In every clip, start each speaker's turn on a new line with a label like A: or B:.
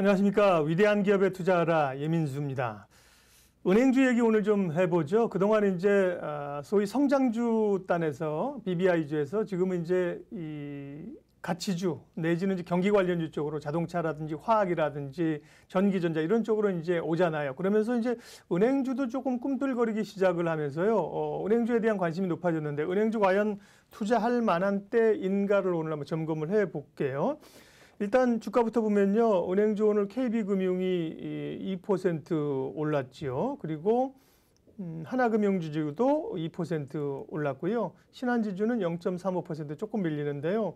A: 안녕하십니까. 위대한 기업에 투자하라 예민수입니다. 은행주 얘기 오늘 좀 해보죠. 그동안 이제 소위 성장주 단에서 BBI주에서 지금은 이제 이 가치주 내지는 이제 경기 관련주 쪽으로 자동차라든지 화학이라든지 전기전자 이런 쪽으로 이제 오잖아요. 그러면서 이제 은행주도 조금 꿈틀거리기 시작을 하면서요. 은행주에 대한 관심이 높아졌는데 은행주 과연 투자할 만한 때인가를 오늘 한번 점검을 해 볼게요. 일단 주가부터 보면요. 은행주 오늘 KB금융이 2% 올랐지요. 그리고 하나금융지주도 2% 올랐고요. 신한지주는 0.35% 조금 밀리는데요.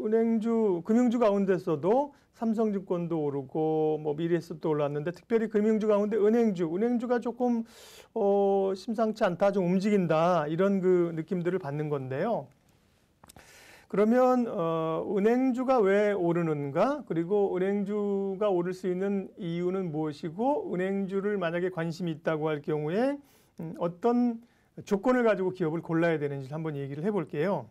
A: 은행주, 금융주 가운데서도 삼성증권도 오르고 뭐 미래에셋도 올랐는데 특별히 금융주 가운데 은행주가 조금 심상치 않다, 좀 움직인다 이런 그 느낌들을 받는 건데요. 그러면 은행주가 왜 오르는가? 그리고 은행주가 오를 수 있는 이유는 무엇이고 은행주를 만약에 관심이 있다고 할 경우에 어떤 조건을 가지고 기업을 골라야 되는지 한번 얘기를 해볼게요.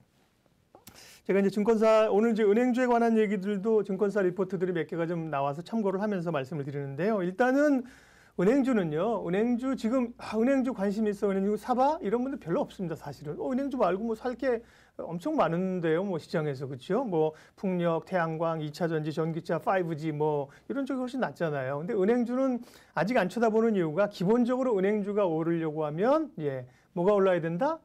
A: 제가 이제 증권사 오늘 이제 은행주에 관한 얘기들도 증권사 리포트들이 몇 개가 좀 나와서 참고를 하면서 말씀을 드리는데요. 일단은 은행주는요. 은행주 지금 은행주 관심 있어 은행주 사봐 이런 분들 별로 없습니다. 사실은 은행주 말고 뭐 살 게 엄청 많은데요. 뭐 시장에서 그렇죠. 뭐 풍력, 태양광, 2차전지, 전기차, 5G 뭐 이런 쪽이 훨씬 낫잖아요. 근데 은행주는 아직 안 쳐다보는 이유가 기본적으로 은행주가 오르려고 하면 뭐가 올라야 된다?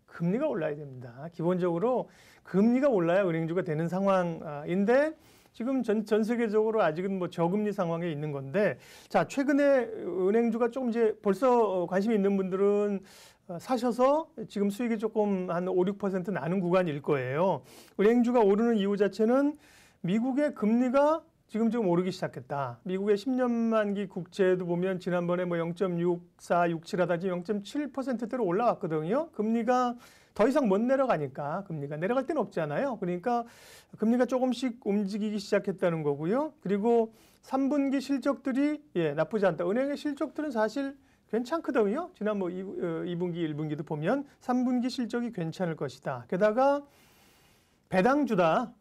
A: 금리가 올라야 됩니다. 기본적으로 금리가 올라야 은행주가 되는 상황인데 지금 전 세계적으로 아직은 뭐 저금리 상황에 있는 건데 자, 최근에 은행주가 조금 이제 벌써 관심이 있는 분들은 사셔서 지금 수익이 조금 한 5, 6% 나는 구간일 거예요. 은행주가 오르는 이유 자체는 미국의 금리가 지금 좀 오르기 시작했다. 미국의 10년 만기 국채도 보면 지난번에 뭐 0.64, 67 하다지 0.7%대로 올라왔거든요. 금리가 더 이상 못 내려가니까 금리가 내려갈 데는 없잖아요. 그러니까 금리가 조금씩 움직이기 시작했다는 거고요. 그리고 3분기 실적들이 나쁘지 않다. 은행의 실적들은 사실 괜찮거든요. 지난 뭐 2분기, 1분기도 보면 3분기 실적이 괜찮을 것이다. 게다가 배당주다.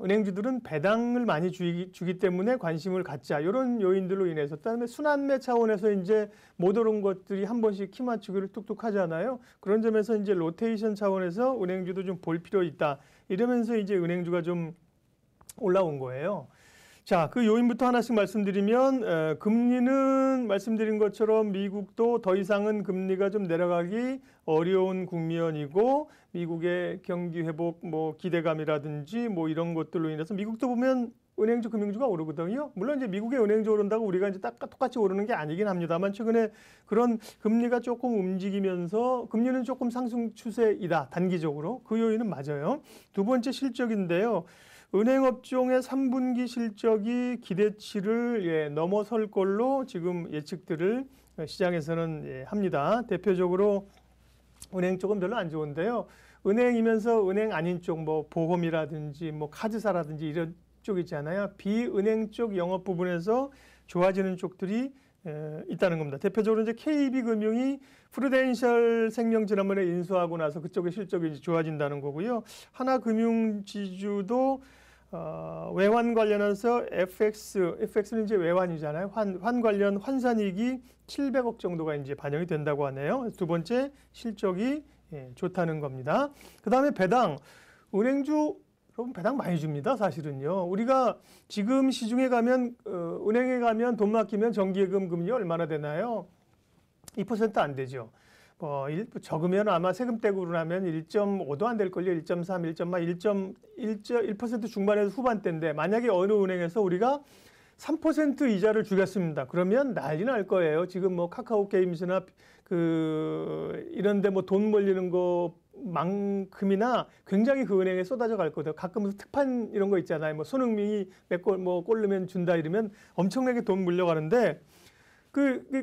A: 은행주들은 배당을 많이 주기 때문에 관심을 갖자. 이런 요인들로 인해서 그다음에 순환매 차원에서 이제 못 오른 것들이 한 번씩 키 맞추기를 뚝뚝 하잖아요. 그런 점에서 이제 로테이션 차원에서 은행주도 좀 볼 필요 있다. 이러면서 이제 은행주가 좀 올라온 거예요. 자, 그 요인부터 하나씩 말씀드리면 금리는 말씀드린 것처럼 미국도 더 이상은 금리가 좀 내려가기 어려운 국면이고 미국의 경기 회복 뭐 기대감이라든지 뭐 이런 것들로 인해서 미국도 보면 은행주, 금융주가 오르거든요. 물론 이제 미국의 은행주 오른다고 우리가 이제 똑같이 오르는 게 아니긴 합니다만 최근에 그런 금리가 조금 움직이면서 금리는 조금 상승 추세이다. 단기적으로. 그 요인은 맞아요. 두 번째 실적인데요. 은행업종의 3분기 실적이 기대치를 넘어설 걸로 지금 예측들을 시장에서는 합니다. 대표적으로 은행 쪽은 별로 안 좋은데요. 은행이면서 은행 아닌 쪽 뭐 보험이라든지 뭐 카드사라든지 이런 쪽 있잖아요. 비은행 쪽 영업 부분에서 좋아지는 쪽들이 있다는 겁니다. 대표적으로 이제 KB금융이 프루덴셜 생명 지난번에 인수하고 나서 그쪽의 실적이 이제 좋아진다는 거고요. 하나금융지주도 외환 관련해서 FX는 이제 외환이잖아요. 환 관련 환산이익이 700억 정도가 이제 반영이 된다고 하네요. 두 번째 실적이 좋다는 겁니다. 그 다음에 배당, 은행주 여러분 배당 많이 줍니다. 사실은요. 우리가 지금 시중에 가면 은행에 가면 돈 맡기면 정기예금 금리 얼마나 되나요? 2% 안 되죠. 적으면 아마 세금 떼고 나면 1.5도 안 될걸요. 1.3, 1% 중반에서 후반대인데 만약에 어느 은행에서 우리가 3% 이자를 주겠습니다. 그러면 난리 날 거예요. 지금 뭐 카카오 게임즈나 이런데 뭐 돈 몰리는 것만큼이나 굉장히 그 은행에 쏟아져 갈 거예요. 가끔 특판 이런 거 있잖아요. 뭐 손흥민이 몇 골 골 넣으면 준다 이러면 엄청나게 돈 물려가는데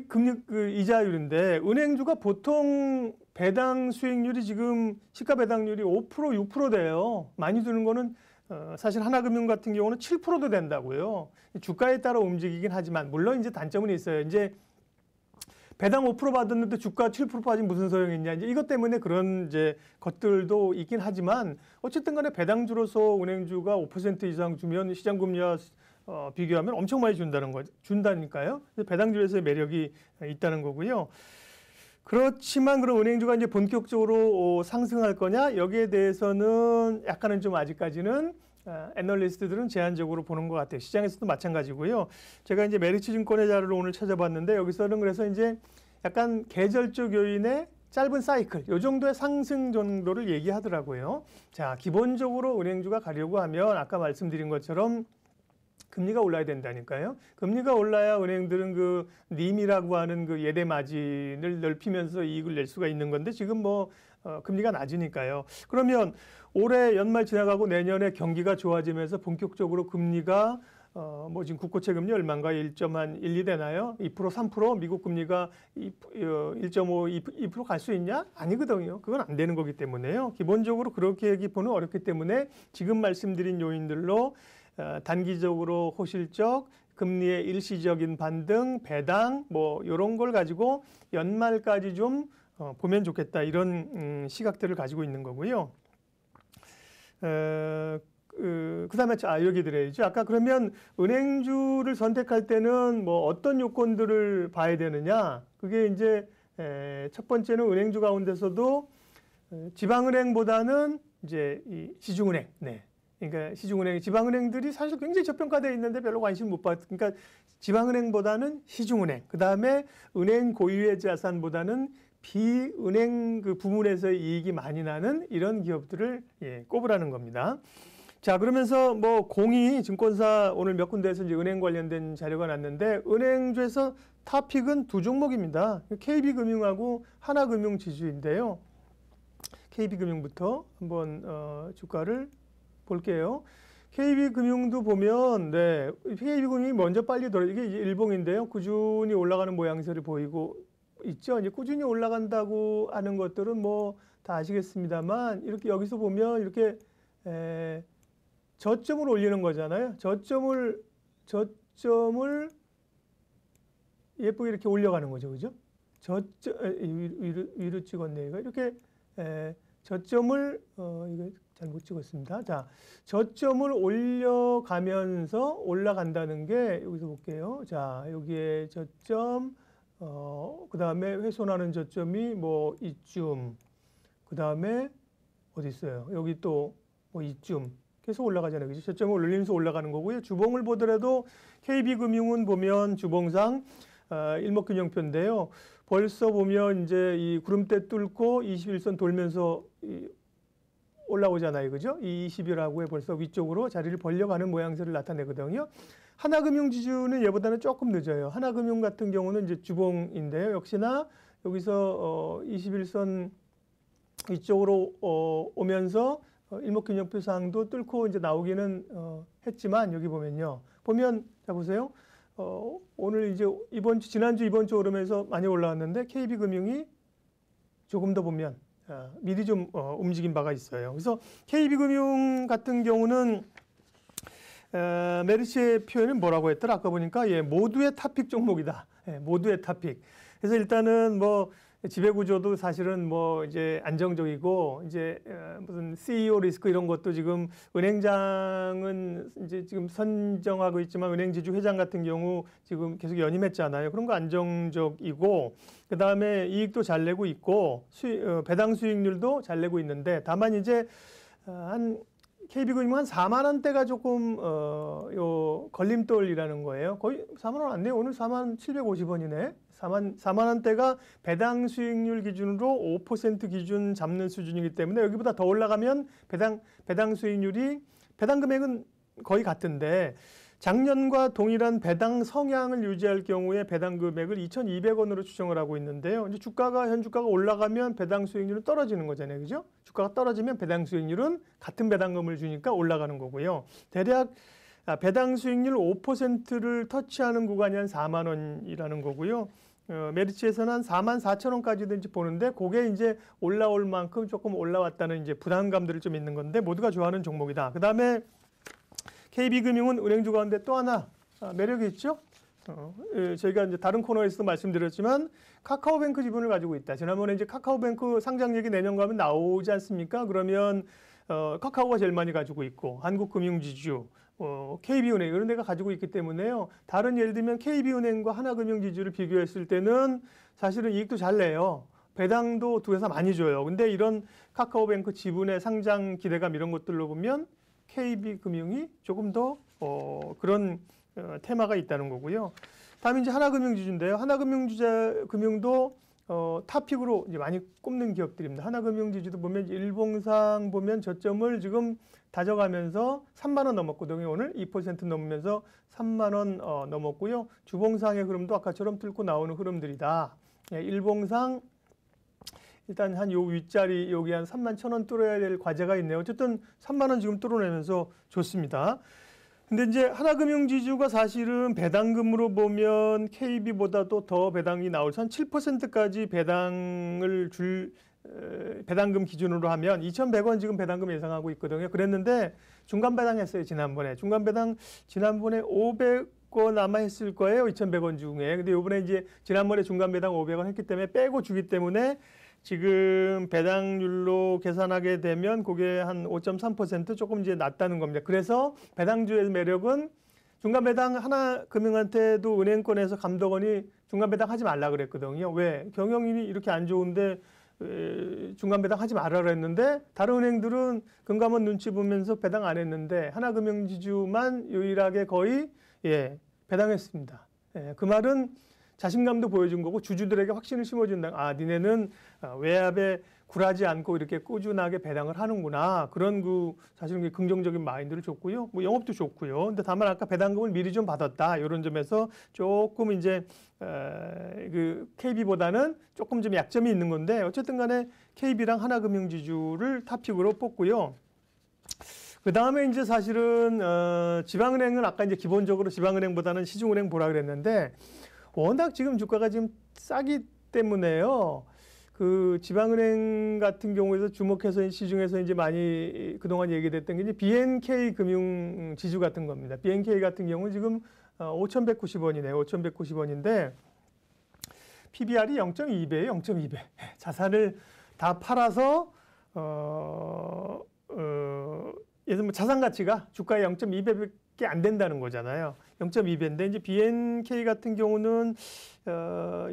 A: 금리 이자율인데 은행주가 보통 배당 수익률이 지금 시가 배당률이 5%, 6% 돼요. 많이 주는 거는 사실 하나금융 같은 경우는 7%도 된다고요. 주가에 따라 움직이긴 하지만 물론 이제 단점은 있어요. 이제 배당 5% 받았는데 주가 7% 빠지면 무슨 소용이 있냐. 이제 이것 때문에 그런 이제 것들도 있긴 하지만 어쨌든 간에 배당주로서 은행주가 5% 이상 주면 시장 금리와 비교하면 엄청 많이 준다니까요. 그래서 배당주에서의 매력이 있다는 거고요. 그렇지만 그럼 은행주가 이제 본격적으로 상승할 거냐? 여기에 대해서는 약간은 좀 아직까지는 애널리스트들은 제한적으로 보는 것 같아요. 시장에서도 마찬가지고요. 제가 이제 메리츠 증권의 자료를 오늘 찾아봤는데 여기서는 그래서 이제 약간 계절적 요인의 짧은 사이클, 요 정도의 상승 정도를 얘기하더라고요. 자, 기본적으로 은행주가 가려고 하면 아까 말씀드린 것처럼 금리가 올라야 된다니까요. 금리가 올라야 은행들은 그 님이라고 하는 그 예대 마진을 넓히면서 이익을 낼 수가 있는 건데 지금 뭐 금리가 낮으니까요. 그러면 올해 연말 지나가고 내년에 경기가 좋아지면서 본격적으로 금리가 뭐 지금 국고채 금리 얼마인가 1.1, 2 되나요? 2%, 3%? 미국 금리가 1.5, 2% 갈 수 있냐? 아니거든요. 그건 안 되는 거기 때문에요. 기본적으로 그렇게 얘기보는 어렵기 때문에 지금 말씀드린 요인들로 단기적으로 호실적, 금리의 일시적인 반등, 배당 뭐 이런 걸 가지고 연말까지 좀 보면 좋겠다 이런 시각들을 가지고 있는 거고요. 그다음에 여기 드려야죠. 아까 그러면 은행주를 선택할 때는 뭐 어떤 요건들을 봐야 되느냐? 그게 이제 첫 번째는 은행주 가운데서도 지방은행보다는 이제 이 시중은행, 네. 그러니까 시중은행, 지방은행들이 사실 굉장히 저평가되어 있는데 별로 관심 못 받. 그러니까 지방은행보다는 시중은행, 그 다음에 은행 고유의 자산보다는 비은행 그 부문에서의 이익이 많이 나는 이런 기업들을 꼽으라는 겁니다. 자, 그러면서 뭐 공이 증권사 오늘 몇 군데에서 이제 은행 관련된 자료가 났는데 은행주에서 탑픽은 두 종목입니다. KB금융하고 하나금융지주인데요. KB금융부터 한번 주가를 볼게요. KB금융도 보면 네, KB금융이 먼저 빨리 이게 일봉인데요. 꾸준히 올라가는 모양새를 보이고 있죠. 이제 꾸준히 올라간다고 하는 것들은 뭐 다 아시겠습니다만 이렇게 여기서 보면 이렇게 저점을 올리는 거잖아요. 저점을 예쁘게 이렇게 올려가는 거죠, 그죠? 위로 찍었네요. 이렇게 저점을 이거 잘못 찍었습니다. 자, 저점을 올려가면서 올라간다는 게 여기서 볼게요. 자, 여기에 저점, 그 다음에 훼손하는 저점이 뭐 이쯤, 그 다음에 어디 있어요? 여기 또 뭐 이쯤 계속 올라가잖아요. 그죠? 저점을 올리면서 올라가는 거고요. 주봉을 보더라도 KB금융은 보면 주봉상 일목균형표인데요. 벌써 보면 이제 이 구름대 뚫고 21선 돌면서 올라오잖아요. 그죠? 이 20이라고에 벌써 위쪽으로 자리를 벌려가는 모양새를 나타내거든요. 하나금융지주는 얘보다는 조금 늦어요. 하나금융 같은 경우는 이제 주봉인데요. 역시나 여기서 21선 이쪽으로 오면서 일목균형표상도 뚫고 이제 나오기는 했지만 여기 보면요. 자 보세요. 오늘 이제 지난주 이번 주 오르면서 많이 올라왔는데 KB금융이 조금 더 보면 미리 좀 움직인 바가 있어요. 그래서 KB금융 같은 경우는 메리츠의 표현은 뭐라고 했더라? 아까 보니까 모두의 탑픽 종목이다. 모두의 탑픽. 그래서 일단은 뭐 지배구조도 사실은 뭐 이제 안정적이고 이제 무슨 CEO 리스크 이런 것도 지금 은행장은 이제 지금 선정하고 있지만 은행지주 회장 같은 경우 지금 계속 연임했잖아요. 그런 거 안정적이고 그 다음에 이익도 잘 내고 있고 배당 수익률도 잘 내고 있는데 다만 이제 한 KB금융 한 4만 원대가 조금 요 걸림돌이라는 거예요. 거의 4만 원 안 내요. 오늘 4만 750원이네. 4만 원대가 배당 수익률 기준으로 5% 기준 잡는 수준이기 때문에 여기보다 더 올라가면 배당 수익률이 배당 금액은 거의 같은데 작년과 동일한 배당 성향을 유지할 경우에 배당 금액을 2,200원으로 추정을 하고 있는데요. 이제 현 주가가 올라가면 배당 수익률은 떨어지는 거잖아요. 그죠? 주가가 떨어지면 배당 수익률은 같은 배당금을 주니까 올라가는 거고요. 대략 배당 수익률 5%를 터치하는 구간이 한 4만 원이라는 거고요. 메리츠에서는 한 4만 4천 원까지도 이제 보는데 그게 이제 올라올 만큼 조금 올라왔다는 이제 부담감들이 좀 있는 건데 모두가 좋아하는 종목이다. 그 다음에 KB금융은 은행주 가운데 또 하나 매력이 있죠. 저희가 이제 다른 코너에서도 말씀드렸지만 카카오뱅크 지분을 가지고 있다. 지난번에 이제 카카오뱅크 상장 얘기 내년 가면 나오지 않습니까? 그러면 카카오가 제일 많이 가지고 있고 한국금융지주, KB은행 이런 데가 가지고 있기 때문에요. 다른 예를 들면 KB은행과 하나금융지주를 비교했을 때는 사실은 이익도 잘 내요. 배당도 두 회사 많이 줘요. 근데 이런 카카오뱅크 지분의 상장 기대감 이런 것들로 보면 KB금융이 조금 더 그런 테마가 있다는 거고요. 다음에 이제 하나금융지주인데요. 하나금융금융도 탑픽으로 이제 많이 꼽는 기업들입니다. 하나금융지주도 보면 일봉상 보면 저점을 지금 다져가면서 3만 원 넘었거든요. 오늘 2% 넘으면서 3만 원 넘었고요. 주봉상의 흐름도 아까처럼 뚫고 나오는 흐름들이다. 예, 일봉상 일단 한 요 윗자리 여기 한 3만 1,000원 뚫어야 될 과제가 있네요. 어쨌든 3만 원 지금 뚫어내면서 좋습니다. 근데 이제 하나금융지주가 사실은 배당금으로 보면 KB보다도 더 배당이 나올 한 7%까지 배당금 기준으로 하면 2,100원 지금 배당금 예상하고 있거든요. 그랬는데 중간 배당했어요, 지난번에. 중간 배당 지난번에 500원 아마 했을 거예요, 2,100원 중에. 근데 이번에 이제 지난번에 중간 배당 500원 했기 때문에 빼고 주기 때문에 지금 배당률로 계산하게 되면 그게 한 5.3% 조금 이제 낮다는 겁니다. 그래서 배당주의 매력은 중간 배당 하나금융한테도 은행권에서 감독원이 중간 배당 하지 말라 그랬거든요. 왜? 경영이 이렇게 안 좋은데 중간 배당 하지 말라 그랬는데 다른 은행들은 금감원 눈치 보면서 배당 안 했는데 하나금융지주만 유일하게 거의 배당했습니다. 그 말은 자신감도 보여준 거고 주주들에게 확신을 심어준다. 아, 니네는 외압에 굴하지 않고 이렇게 꾸준하게 배당을 하는구나. 그런 사실은 긍정적인 마인드를 줬고요. 뭐 영업도 좋고요. 근데 다만 아까 배당금을 미리 좀 받았다. 이런 점에서 조금 이제 그 KB보다는 조금 좀 약점이 있는 건데 어쨌든 간에 KB랑 하나금융지주를 탑픽으로 뽑고요. 그 다음에 이제 사실은 지방은행은 아까 이제 기본적으로 지방은행보다는 시중은행 보라 그랬는데 워낙 지금 주가가 지금 싸기 때문에요. 그 지방은행 같은 경우에서 주목해서 시중에서 이제 많이 그동안 얘기됐던 게 이제 BNK 금융 지주 같은 겁니다. BNK 같은 경우는 지금 5,190원이네요. 5,190원인데 PBR이 0.2배예요. 0.2배. 자산을 다 팔아서 예를 들면 자산 가치가 주가의 0.2배밖에 안 된다는 거잖아요. 0.2배인데 이제 BNK 같은 경우는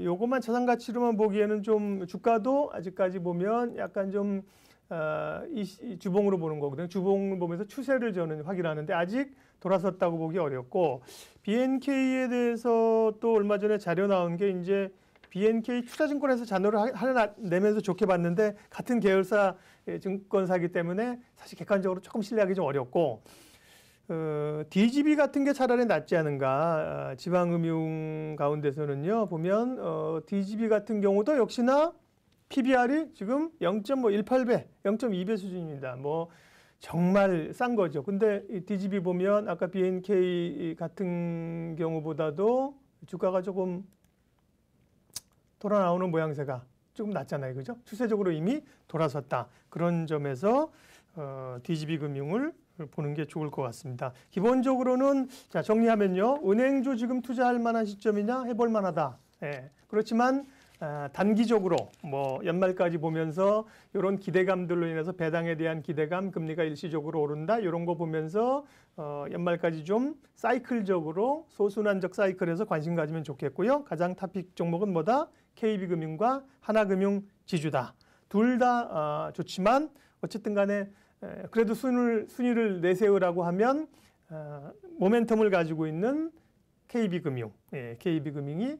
A: 요것만 자산 가치로만 보기에는 좀 주가도 아직까지 보면 약간 좀 이 주봉으로 보는 거거든요. 주봉을 보면서 추세를 저는 확인하는데 아직 돌아섰다고 보기 어렵고 BNK에 대해서 또 얼마 전에 자료 나온 게 이제 BNK 투자증권에서 자료를 하나 내면서 좋게 봤는데 같은 계열사 증권사이기 때문에 사실 객관적으로 조금 신뢰하기 좀 어렵고 DGB 같은 게 차라리 낫지 않은가. 지방금융 가운데서는요. 보면 DGB 같은 경우도 역시나 PBR이 지금 0.18배, 0.2배 수준입니다. 뭐 정말 싼 거죠. 근데 이 DGB 보면 아까 BNK 같은 경우보다도 주가가 조금 돌아 나오는 모양새가 조금 낮잖아요. 그죠? 추세적으로 이미 돌아섰다. 그런 점에서 DGB 금융을 보는 게 좋을 것 같습니다. 기본적으로는 자 정리하면요. 은행주 지금 투자할 만한 시점이냐 해볼 만하다. 그렇지만 단기적으로 뭐 연말까지 보면서 이런 기대감들로 인해서 배당에 대한 기대감, 금리가 일시적으로 오른다 이런 거 보면서 연말까지 좀 사이클적으로 소순환적 사이클에서 관심 가지면 좋겠고요. 가장 탑픽 종목은 뭐다? KB금융과 하나금융지주다. 둘 다 좋지만 어쨌든 간에 그래도 순위를 내세우라고 하면 모멘텀을 가지고 있는 KB금융, KB금융이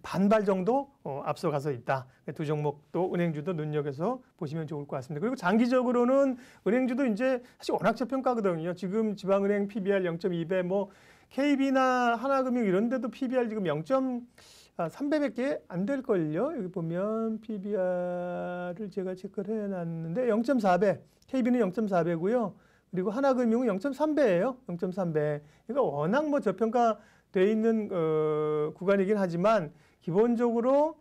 A: 반발 정도 앞서가서 있다. 두 종목도 은행주도 눈여겨서 보시면 좋을 것 같습니다. 그리고 장기적으로는 은행주도 이제 사실 워낙 저평가거든요. 지금 지방은행 PBR 0.2배, 뭐 KB나 하나금융 이런 데도 PBR 지금 0.3배밖에 안 될걸요. 여기 보면 PBR을 제가 체크를 해놨는데 0.4배, KB는 0.4배고요. 그리고 하나금융은 0.3배예요. 0.3배. 그러니까 워낙 뭐 저평가돼 있는 구간이긴 하지만 기본적으로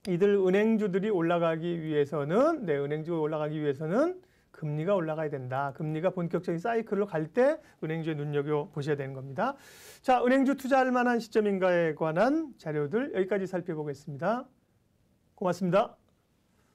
A: 이들 은행주들이 올라가기 위해서는 은행주가 올라가기 위해서는 금리가 올라가야 된다. 금리가 본격적인 사이클로 갈 때 은행주에 눈여겨 보셔야 되는 겁니다. 자, 은행주 투자할 만한 시점인가에 관한 자료들 여기까지 살펴보겠습니다. 고맙습니다.